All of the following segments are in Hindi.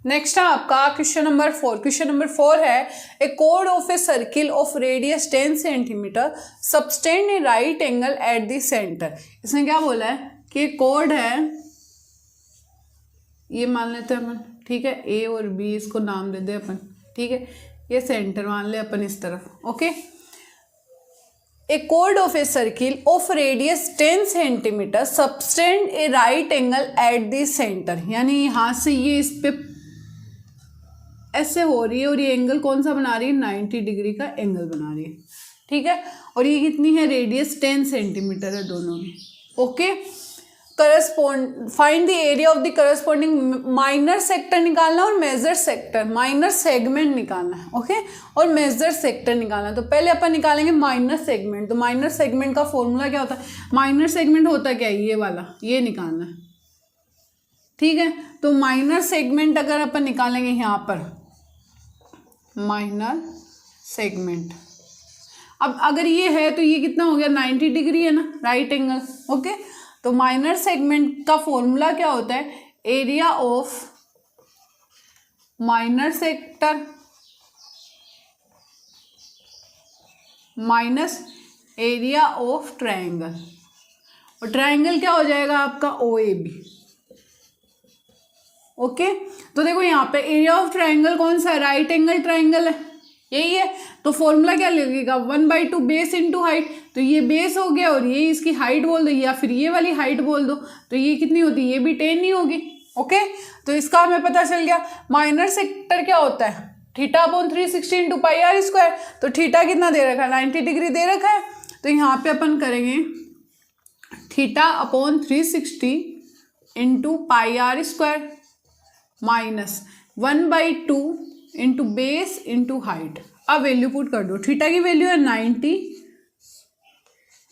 नेक्स्ट है आपका क्वेश्चन नंबर 4। क्वेश्चन नंबर 4 है ए कोड of a circle of radius 10 centimetre subtend a right angle at the centre. इसने क्या बोला है कि कोड है, ये मान लेते हैं अपन, ठीक है, ए और बी, इसको नाम दे दे अपन, ठीक है, ये सेंटर मान ले अपन इस तरफ, ओके। ए कोड of a circle of radius 10 centimetre subtend a right angle at the centre, यानी यहाँ से ये इस पे ऐसे हो रही है और ये एंगल कौन सा बना रही है, 90 डिग्री का एंगल बना रही है, ठीक है। और ये कितनी है, रेडियस 10 सेंटीमीटर है दोनों में, okay. Correspond find the area of the corresponding minor sector निकालना और मेजर सेक्टर, माइनर सेगमेंट निकालना है, ओके, और मेजर सेक्टर निकालना है। तो पहले अपन निकालेंगे माइनर सेगमेंट। तो माइनर सेगमेंट का फॉर्मूला क्या होता है, माइनर सेगमेंट होता है क्या, ये वाला, ये निकालना है, ठीक है। तो माइनर सेगमेंट अगर अपन निकालेंगे यहाँ पर, माइनर सेगमेंट, अब अगर ये है तो ये कितना हो गया, 90 डिग्री है ना, राइट एंगल, ओके। तो माइनर सेगमेंट का फॉर्मूला क्या होता है, area of minor sector minus area of triangle, और ट्रायंगल क्या हो जाएगा आपका, OAB, ओके। तो देखो यहाँ पे एरिया ऑफ ट्रायंगल कौन सा है, राइट एंगल ट्रायंगल है, यही है। तो फॉर्मूला क्या लगेगा, 1/2 बेस इंटू हाइट। तो ये बेस हो गया और ये इसकी हाइट बोल दो, या फिर ये वाली हाइट बोल दो, तो ये कितनी होती है, ये भी 10 ही होगी, ओके। तो इसका हमें पता चल गया। माइनर सेक्टर क्या होता है, theta upon 360 into pi r square. तो थीटा कितना दे रखा है, 90 डिग्री दे रखा है। तो यहाँ पे अपन करेंगे theta upon 360 into pi r square minus 1/2 into base into height. अब वैल्यू पुट कर दो, थीटा की वैल्यू है 90,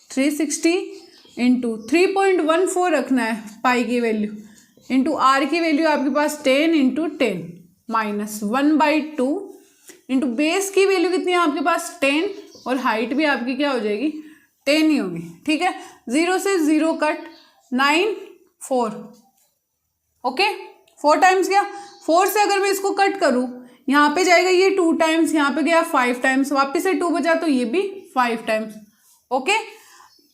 360 इंटू 3.14 रखना है पाई की वैल्यू, इंटू आर की वैल्यू आपके पास 10 इंटू 10 माइनस 1/2 इंटू बेस की वैल्यू कितनी है आपके पास 10, और हाइट भी आपकी क्या हो जाएगी 10 ही होगी, ठीक है। 0 से 0 कट, 9 4, ओके, 4 टाइम्स गया। 4 से अगर मैं इसको कट करूँ, यहाँ पे जाएगा ये 2 टाइम्स, यहाँ पे गया 5 टाइम्स, वापस से 2 बचा तो ये भी 5 टाइम्स, ओके।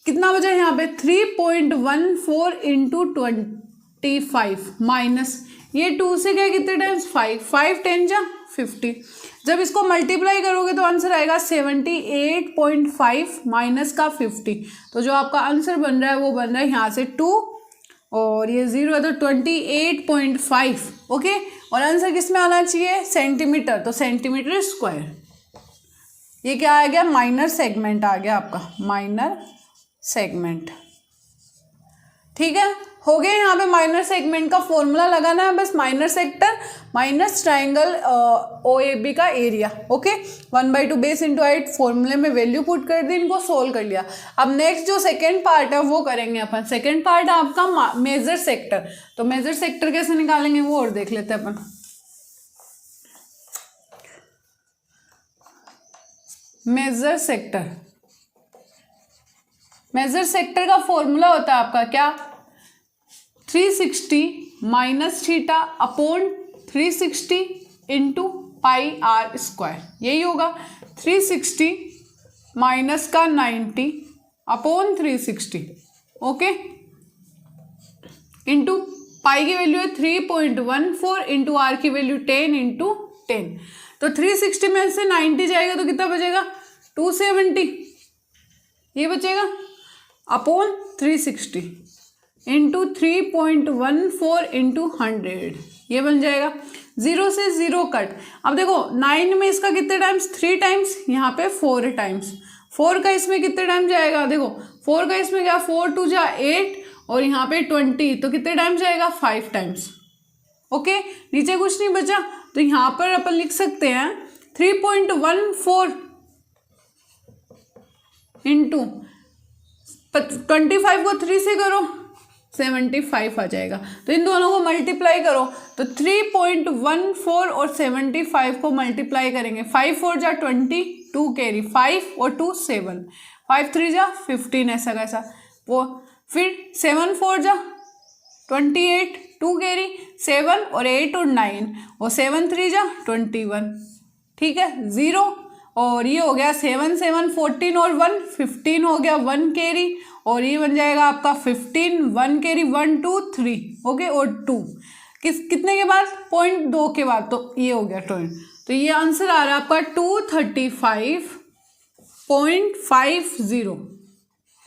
कितना बचा यहाँ पे 3.14 इंटू 25 माइनस ये 2 से गया कितने टाइम्स 5, 5 10 जा 50। जब इसको मल्टीप्लाई करोगे तो आंसर आएगा 78.5 माइनस का 50। तो जो आपका आंसर बन रहा है वो बन रहा है यहाँ से 2 और ये 0 है तो 28.5, ओके। और आंसर किस में आना चाहिए, सेंटीमीटर, तो सेंटीमीटर स्क्वायर। ये क्या आ गया, माइनर सेगमेंट आ गया आपका, माइनर सेगमेंट, ठीक है। हो गया यहाँ पे माइनर सेगमेंट का फॉर्मूला लगाना है बस, minor sector minus triangle OAB का area, okay. 1/2 base into height, फॉर्मूले में वैल्यू पुट कर दी, इनको सोल्व कर लिया। अब नेक्स्ट जो सेकेंड पार्ट है वो करेंगे अपन। सेकेंड पार्ट है आपका मेजर सेक्टर। तो मेजर सेक्टर कैसे निकालेंगे वो और देख लेते हैं अपन। मेजर सेक्टर, मेजर सेक्टर का फॉर्मूला होता है आपका क्या, 360 minus theta upon 360 into pi r square, यही होगा। 360 माइनस का 90 अपॉन 360, ओके, इंटू पाई की वैल्यू है 3.14 इंटू आर की वैल्यू 10 इंटू 10। तो 360 में से 90 जाएगा तो कितना बचेगा 270, ये बचेगा अपॉन 360 इंटू 3.14 इंटू 100, ये बन जाएगा। 0 से 0 कट। अब देखो 9 में इसका कितने टाइम्स, 3 टाइम्स, यहाँ पे 4 टाइम्स। 4 का इसमें कितने टाइम जाएगा, देखो 4 का इसमें क्या, 4 2 जा 8 और यहाँ पे 20, तो कितने टाइम जाएगा 5 टाइम्स, ओके। नीचे कुछ नहीं बचा तो यहाँ पर अपन लिख सकते हैं 3.14 इंटू 25 को 3 से करो 75 आ जाएगा। तो इन दोनों को मल्टीप्लाई करो तो 3.14 और 75 को मल्टीप्लाई करेंगे, 5 4 जा 20, 2 कैरी 5 और 2 7, 5 3 जा 15, ऐसा कैसा वो, फिर 7 4 जा 28, 2 कैरी, 7 और 8 और 9 और 7 3 जा 21, ठीक है 0 और ये हो गया 7 7 14 और 1 15 हो गया 1 कैरी और ये बन जाएगा आपका 15 1 कैरी 1 2 3 ओके और 2 कितने के बाद 0.2 के बाद, तो ये हो गया 20। तो ये आंसर आ रहा है आपका 235.50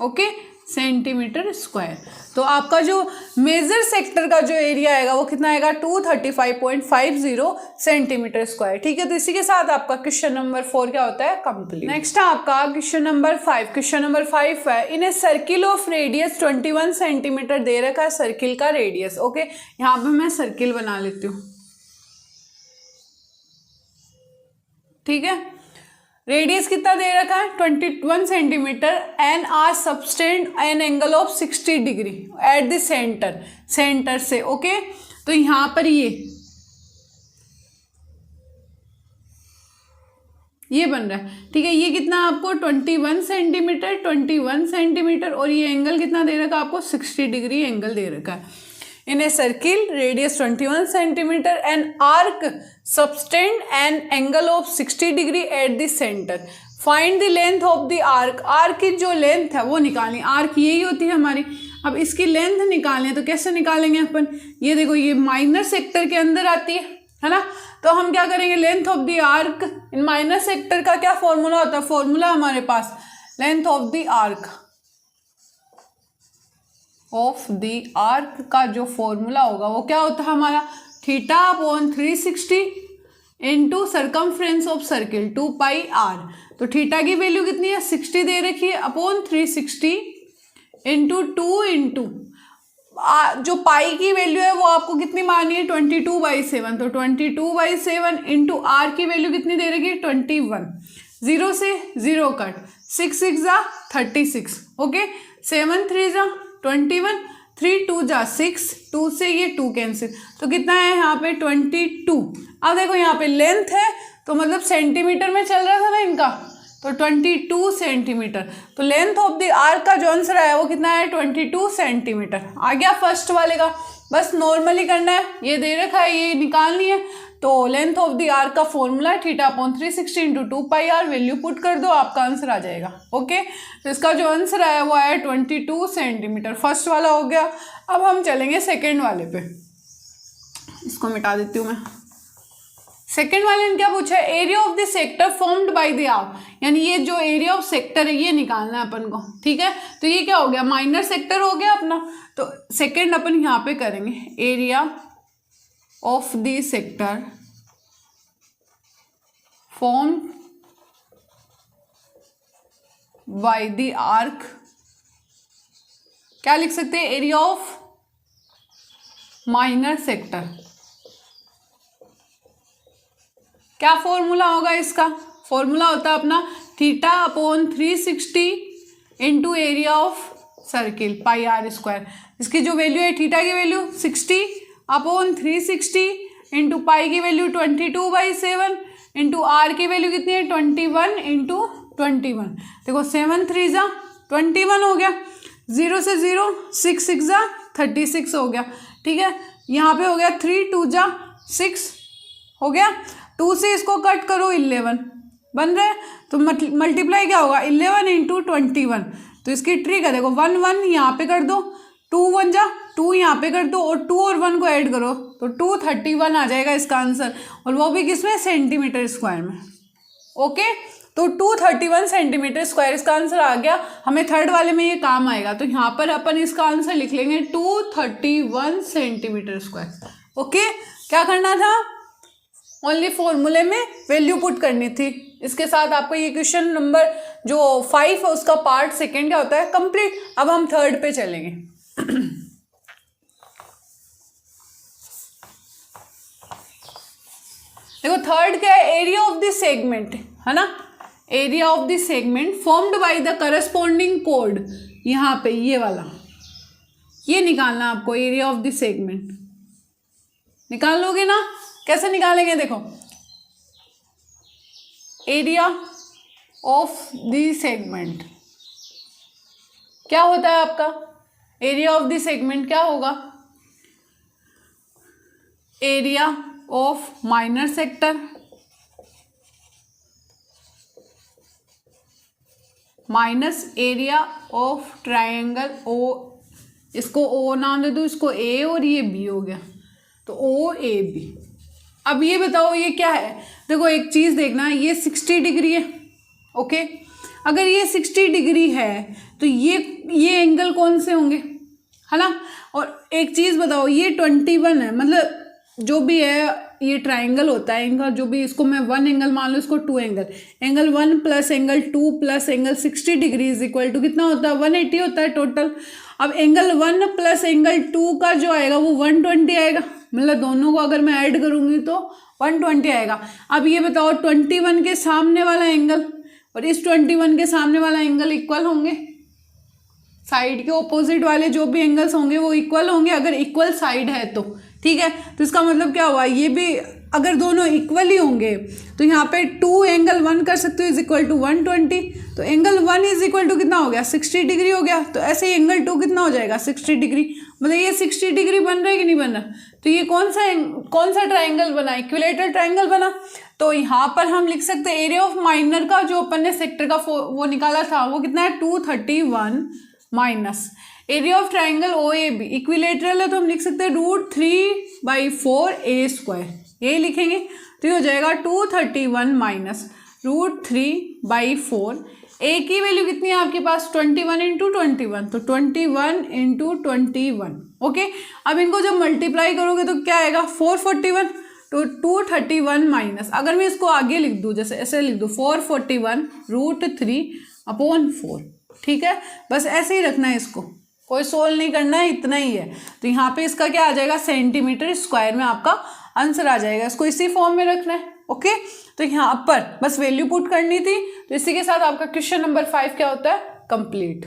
ओके सेंटीमीटर स्क्वायर। तो आपका जो मेजर सेक्टर का जो एरिया आएगा वो कितना आएगा 235.50 सेंटीमीटर स्क्वायर, ठीक है। तो इसी के साथ आपका क्वेश्चन नंबर 4 क्या होता है कंप्लीट। नेक्स्ट है आपका क्वेश्चन नंबर 5। क्वेश्चन नंबर 5 है in a circle of radius 21 centimetre दे रखा है सर्किल का रेडियस, ओके। यहाँ पे मैं सर्किल बना लेती हूँ, ठीक है। रेडियस कितना दे रखा है 21 centimetre and are subtend an angle of 60 degree at the centre से, ओके। तो यहां पर ये बन रहा है, ठीक है। ये कितना आपको 21 सेंटीमीटर और ये एंगल कितना दे रखा है आपको 60 डिग्री एंगल दे रखा है। In a circle, radius 21 centimeter and arc subtend an angle of 60 degree at the center. Find the length of the arc. Arc की जो लेंथ है वो निकालनी, आर्क यही होती है हमारी। अब इसकी लेंथ निकालनी है तो कैसे निकालेंगे अपन, ये देखो ये माइनर सेक्टर के अंदर आती है ना। तो हम क्या करेंगे length of the arc in minor sector का क्या फॉर्मूला होता है, फॉर्मूला हमारे पास length of the arc of the arc का जो फॉर्मूला होगा वो क्या होता है हमारा theta upon 360 into circumference of circle 2 pi r. तो थीटा की वैल्यू कितनी है 60 दे रखी है अपॉन 360 इंटू 2 इंटू जो पाई की वैल्यू है वो आपको कितनी मानी है 22/7। तो 22/7 इंटू आर की वैल्यू कितनी दे रखी है 21, 0 से 0 कट 6 6 जा 36, ओके 7 3 जा 21, 3 2 जा 6, 2 से ये 2 कैंसिल, तो कितना है यहाँ पे 22। अब देखो यहाँ पे लेंथ है तो मतलब सेंटीमीटर में चल रहा था ना इनका, तो 22 सेंटीमीटर। तो लेंथ ऑफ द आर्क का जो आंसर आया वो कितना है 22 सेंटीमीटर। आ गया फर्स्ट वाले का, बस नॉर्मली करना है, ये दे रखा है ये निकालनी है। तो लेंथ ऑफ द आर्क का formula theta upon 360 into 2 pi r, value put कर दो आपका आंसर आ जाएगा, ओके। तो इसका जो आंसर आया वो आया 22 सेंटीमीटर, फर्स्ट वाला हो गया। अब हम चलेंगे सेकेंड वाले पे, इसको मिटा देती हूँ मैं। सेकेंड वाले ने क्या पूछा है area of the sector formed by the arc, यानी ये जो एरिया ऑफ सेक्टर है ये निकालना है अपन को, ठीक है। तो ये क्या हो गया माइनर सेक्टर हो गया अपना, तो सेकेंड अपन यहाँ पे करेंगे area of the sector formed by the arc, क्या लिख सकते हैं एरिया ऑफ माइनर सेक्टर। क्या फॉर्मूला होगा इसका, फॉर्मूला होता है अपना theta upon 360 into area of circle pi r square. इसकी जो वैल्यू है थीटा की वैल्यू 60 अपॉन 360 इंटू पाई की वैल्यू 22/7 इंटू आर की वैल्यू कितनी है 21 इंटू 21। देखो 7 3 जा 21 हो गया, 0 से 0 6 6 जा 36 हो गया, ठीक है। यहाँ पे हो गया 3 2 जा 6 हो गया, 2 से इसको कट करो 11 बन रहा है, तो मल्टीप्लाई क्या होगा 11 इंटू 21। तो इसकी ट्रिक है देखो 1 1 यहाँ पे कर दो, 2 1 जा 2 यहाँ पे कर दो और 2 और 1 को ऐड करो तो 231 आ जाएगा इसका आंसर, और वो भी किसमें सेंटीमीटर स्क्वायर में, ओके। तो 231 सेंटीमीटर स्क्वायर इसका आंसर आ गया। हमें थर्ड वाले में ये काम आएगा, तो यहाँ पर अपन इसका आंसर लिख लेंगे 231 सेंटीमीटर स्क्वायर, ओके। क्या करना था ओनली फॉर्मूले में वैल्यू पुट करनी थी। इसके साथ आपको ये क्वेश्चन नंबर जो 5 है उसका पार्ट सेकेंड क्या होता है कंप्लीट। अब हम थर्ड पे चलेंगे। देखो थर्ड क्या है एरिया ऑफ द सेगमेंट है ना, area of the segment formed by the corresponding code, यहाँ पे ये वाला ये निकालना आपको एरिया ऑफ द सेगमेंट। निकाल लोगे ना, कैसे निकालेंगे देखो एरिया ऑफ द सेगमेंट क्या होता है आपका, एरिया ऑफ द सेगमेंट क्या होगा area of minor sector minus area of triangle O, इसको ओ नाम दे दो, इसको ए और ये बी हो गया, तो ओ ए बी। अब ये बताओ ये क्या है, देखो एक चीज़ देखना, ये 60 डिग्री है, ओके। अगर ये 60 डिग्री है तो ये एंगल कौन से होंगे, है ना। और एक चीज़ बताओ, ये 21 है, मतलब जो भी है ये ट्राइंगल होता है इनका, जो भी, इसको मैं 1 एंगल मान लूँ, इसको 2 angle, angle 1 plus angle 2 plus angle 60 degree is equal to कितना होता है, 180 होता है टोटल। अब एंगल 1 प्लस एंगल 2 का जो आएगा वो 120 आएगा, मतलब दोनों को अगर मैं ऐड करूँगी तो 120 आएगा। अब ये बताओ 21 के सामने वाला एंगल और इस 21 के सामने वाला एंगल इक्वल होंगे, साइड के ऑपोजिट वाले जो भी एंगल्स होंगे वो इक्वल होंगे, अगर इक्वल साइड है तो, ठीक है। तो इसका मतलब क्या हुआ, ये भी अगर दोनों इक्वल ही होंगे तो यहाँ पे 2 एंगल 1 कर सकते हो इज इक्वल टू 120, तो एंगल 1 इज इक्वल टू कितना हो गया, 60 डिग्री हो गया। तो ऐसे ही एंगल 2 कितना हो जाएगा, 60 डिग्री, मतलब ये 60 डिग्री बन रहा है कि नहीं बन रहा। तो ये कौन सा ट्राइंगल बना, इक्विलेटरल ट्राइंगल बना। तो यहाँ पर हम लिख सकते हैं एरिया ऑफ माइनर का जो अपन ने सेक्टर का वो निकाला था वो कितना है 231 minus area of triangle O A B, equilateral है तो हम लिख सकते हैं √3/4 a स्क्वायर, यही लिखेंगे। तो ये हो जाएगा 231 माइनस √3/4, ए की वैल्यू कितनी है आपके पास 21 × 21, तो 21 × 21, ओके। अब इनको जब मल्टीप्लाई करोगे तो क्या आएगा 441, तो 231 माइनस, अगर मैं इसको आगे लिख दूँ, जैसे ऐसे लिख दूँ 441 √3/4, ठीक है। बस ऐसे ही रखना है, इसको कोई सोल्व नहीं करना है, इतना ही है। तो यहाँ पे इसका क्या आ जाएगा, सेंटीमीटर स्क्वायर में आपका आंसर आ जाएगा, इसको इसी फॉर्म में रखना है, ओके। तो यहाँ पर बस वैल्यू पुट करनी थी। तो इसी के साथ आपका क्वेश्चन नंबर 5 क्या होता है, कंप्लीट।